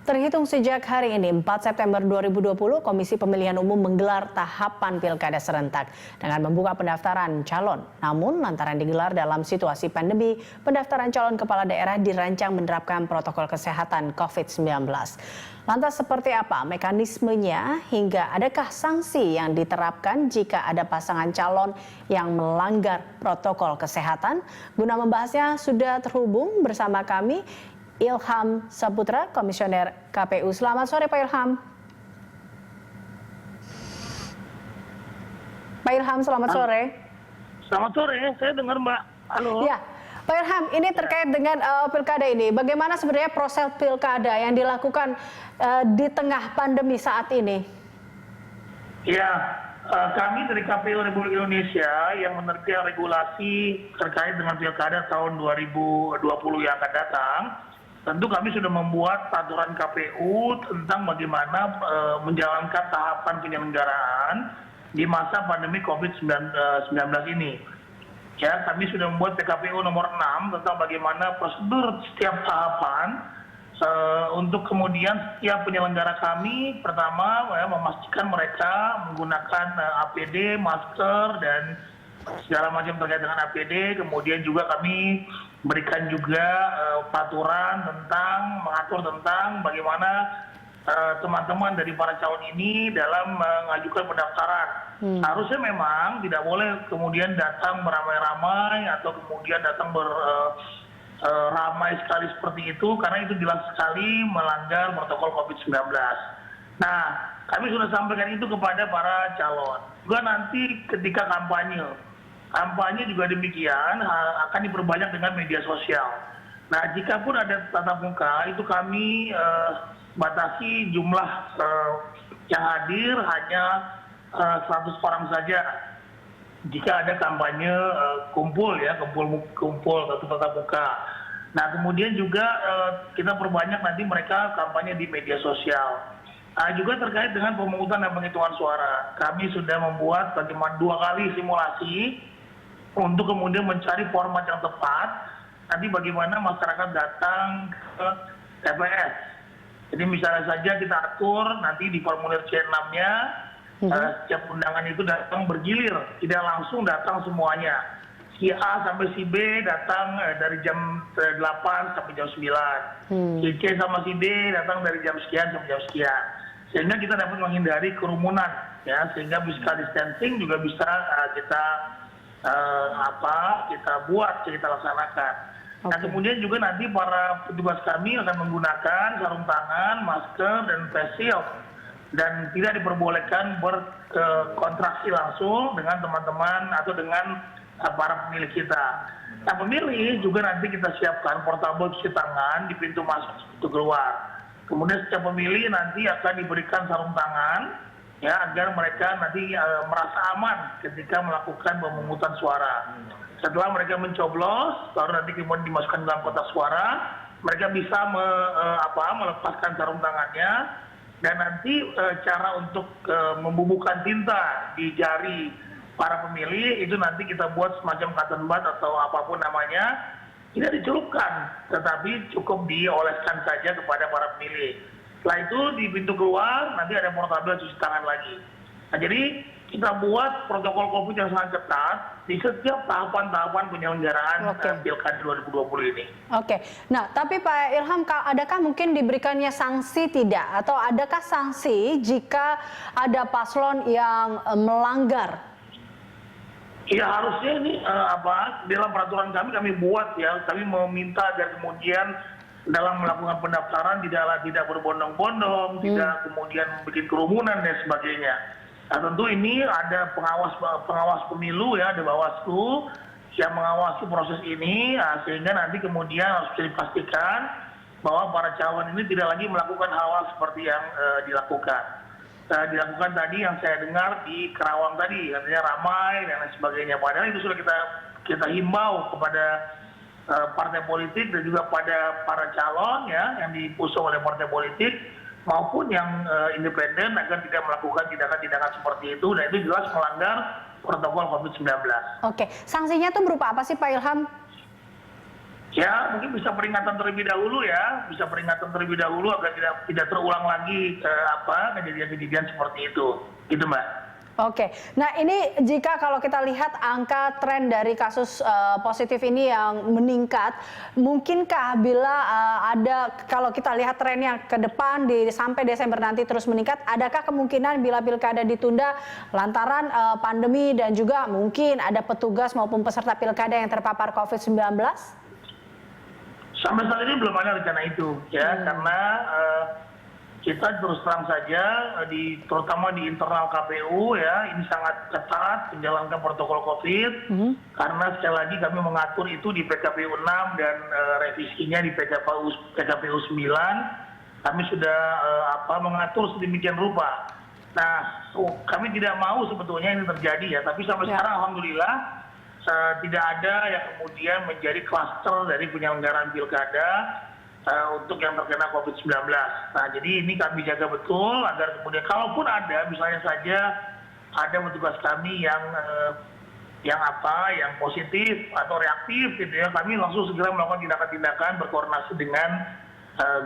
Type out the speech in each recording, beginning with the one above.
Terhitung sejak hari ini, 4 September 2020, Komisi Pemilihan Umum menggelar tahapan pilkada serentak dengan membuka pendaftaran calon. Namun, lantaran digelar dalam situasi pandemi, pendaftaran calon kepala daerah dirancang menerapkan protokol kesehatan COVID-19. Lantas seperti apa mekanismenya hingga adakah sanksi yang diterapkan jika ada pasangan calon yang melanggar protokol kesehatan? Guna membahasnya sudah terhubung bersama kami Ilham Saputra, Komisioner KPU. Selamat sore Pak Ilham. Pak Ilham, selamat sore. Selamat sore, saya dengar Mbak. Halo. Ya, Pak Ilham, ini terkait dengan pilkada ini. Bagaimana sebenarnya proses pilkada yang dilakukan di tengah pandemi saat ini? Ya, kami dari KPU Republik Indonesia yang menerbitkan regulasi terkait dengan pilkada tahun 2020 yang akan datang, tentu kami sudah membuat peraturan KPU tentang bagaimana menjalankan tahapan penyelenggaraan di masa pandemi COVID-19 ini. Ya, kami sudah membuat PKPU nomor 6 tentang bagaimana prosedur setiap tahapan untuk kemudian setiap penyelenggara kami pertama memastikan mereka menggunakan APD, masker dan segala macam terkait dengan APD. Kemudian juga kami berikan juga peraturan tentang mengatur tentang bagaimana teman-teman dari para calon ini dalam mengajukan pendaftaran. Harusnya memang tidak boleh kemudian datang beramai-ramai atau kemudian datang ramai sekali seperti itu, karena itu jelas sekali melanggar protokol COVID-19. Nah, kami sudah sampaikan itu kepada para calon. Juga nanti ketika kampanye juga demikian akan diperbanyak dengan media sosial. Nah, jika pun ada tatap muka, itu kami batasi jumlah yang hadir hanya 100 orang saja. Jika ada kampanye kumpul atau tatap muka. Nah, kemudian juga kita perbanyak nanti mereka kampanye di media sosial. Juga terkait dengan pemungutan dan penghitungan suara, kami sudah membuat bagaimana 2 kali simulasi untuk kemudian mencari format yang tepat. Nanti bagaimana masyarakat datang ke TPS. Jadi misalnya saja kita atur nanti di formulir C6-nya, setiap undangan itu datang bergilir, tidak langsung datang semuanya. Si A sampai si B datang dari jam 8 sampai jam 9. Si C sama si D datang dari jam sekian sampai jam sekian. Sehingga kita dapat menghindari kerumunan, ya, sehingga physical distancing juga bisa kita kita laksanakan. Nah, kemudian juga nanti para petugas kami akan menggunakan sarung tangan, masker, dan face shield. Dan tidak diperbolehkan berkontraksi langsung dengan teman-teman atau dengan para pemilih kita. Nah, pemilih juga nanti kita siapkan portable cuci tangan di pintu masuk, pintu keluar. Kemudian setiap pemilih nanti akan diberikan sarung tangan, ya, agar mereka nanti merasa aman ketika melakukan pemungutan suara. Setelah mereka mencoblos, baru nanti kemudian dimasukkan dalam kotak suara, mereka bisa melepaskan sarung tangannya. Dan nanti cara untuk membubuhkan tinta di jari para pemilih itu nanti kita buat semacam cotton bud atau apapun namanya, tidak dicelupkan, tetapi cukup dioleskan saja kepada para pemilih. Setelah itu di pintu keluar nanti ada portable cuci tangan lagi. Nah, jadi kita buat protokol COVID yang sangat ketat di setiap tahapan-tahapan penyelenggaraan Pilkada 2020 ini. Oke. Nah, tapi Pak Ilham, adakah mungkin diberikannya sanksi tidak? Atau adakah sanksi jika ada paslon yang melanggar? Ya, harusnya ini dalam peraturan kami buat, ya, kami meminta agar kemudian dalam melakukan pendaftaran tidak berbondong-bondong, tidak kemudian bikin kerumunan dan sebagainya. Nah, tentu ini ada pengawas pemilu, ya, ada Bawaslu yang mengawasi proses ini, sehingga nanti kemudian harus bisa dipastikan bahwa para calon ini tidak lagi melakukan hal-hal seperti yang dilakukan tadi yang saya dengar di Kerawang tadi, katanya ramai dan lain sebagainya. Padahal itu sudah kita himbau kepada partai politik dan juga pada para calon, ya, yang diusung oleh partai politik maupun yang independen agar tidak melakukan tindakan-tindakan seperti itu, dan itu jelas melanggar protokol COVID-19. Oke, sanksinya itu berupa apa sih Pak Ilham? Ya, mungkin bisa peringatan terlebih dahulu ya, bisa peringatan terlebih dahulu agar tidak terulang lagi kejadian-kejadian seperti itu, gitu Mbak. Oke, nah ini jika kalau kita lihat angka tren dari kasus positif ini yang meningkat, mungkinkah bila ada kalau kita lihat trennya ke depan sampai Desember nanti terus meningkat, adakah kemungkinan bila pilkada ditunda lantaran pandemi dan juga mungkin ada petugas maupun peserta pilkada yang terpapar COVID-19? Sampai saat ini belum ada rencana itu, ya, karena kita terus terang saja, terutama di internal KPU ya, ini sangat ketat menjalankan protokol COVID, karena sekali lagi kami mengatur itu di PKPU 6 dan revisinya di PKPU 9, kami sudah mengatur sedemikian rupa. Nah, kami tidak mau sebetulnya ini terjadi ya, tapi sampai sekarang alhamdulillah tidak ada yang kemudian menjadi klaster dari penyelenggaraan pilkada untuk yang terkena COVID-19. Nah, jadi ini kami jaga betul agar kemudian kalaupun ada, misalnya saja ada petugas kami yang positif atau reaktif gitu ya, kami langsung segera melakukan tindakan-tindakan berkoordinasi dengan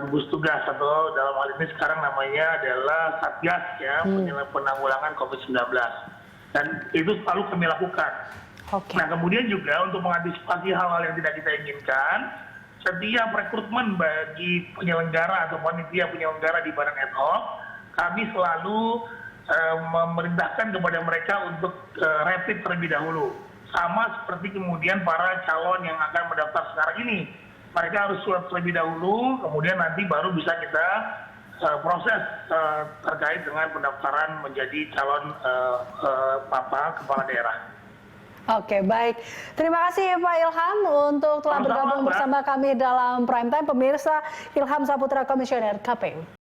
gugus tugas atau dalam hal ini sekarang namanya adalah Satgas ya, penanggulangan COVID-19. Dan itu selalu kami lakukan. Okay. Nah, kemudian juga untuk mengantisipasi hal-hal yang tidak kita inginkan, setiap rekrutmen bagi penyelenggara atau panitia penyelenggara di badan ad hoc, kami selalu memerintahkan kepada mereka untuk rapid terlebih dahulu. Sama seperti kemudian para calon yang akan mendaftar sekarang ini. Mereka harus swab terlebih dahulu, kemudian nanti baru bisa kita proses terkait dengan pendaftaran menjadi calon kepala daerah. Oke, baik. Terima kasih Pak Ilham untuk telah bergabung bersama kami dalam Prime Time. Pemirsa, Ilham Saputra, Komisioner KPU.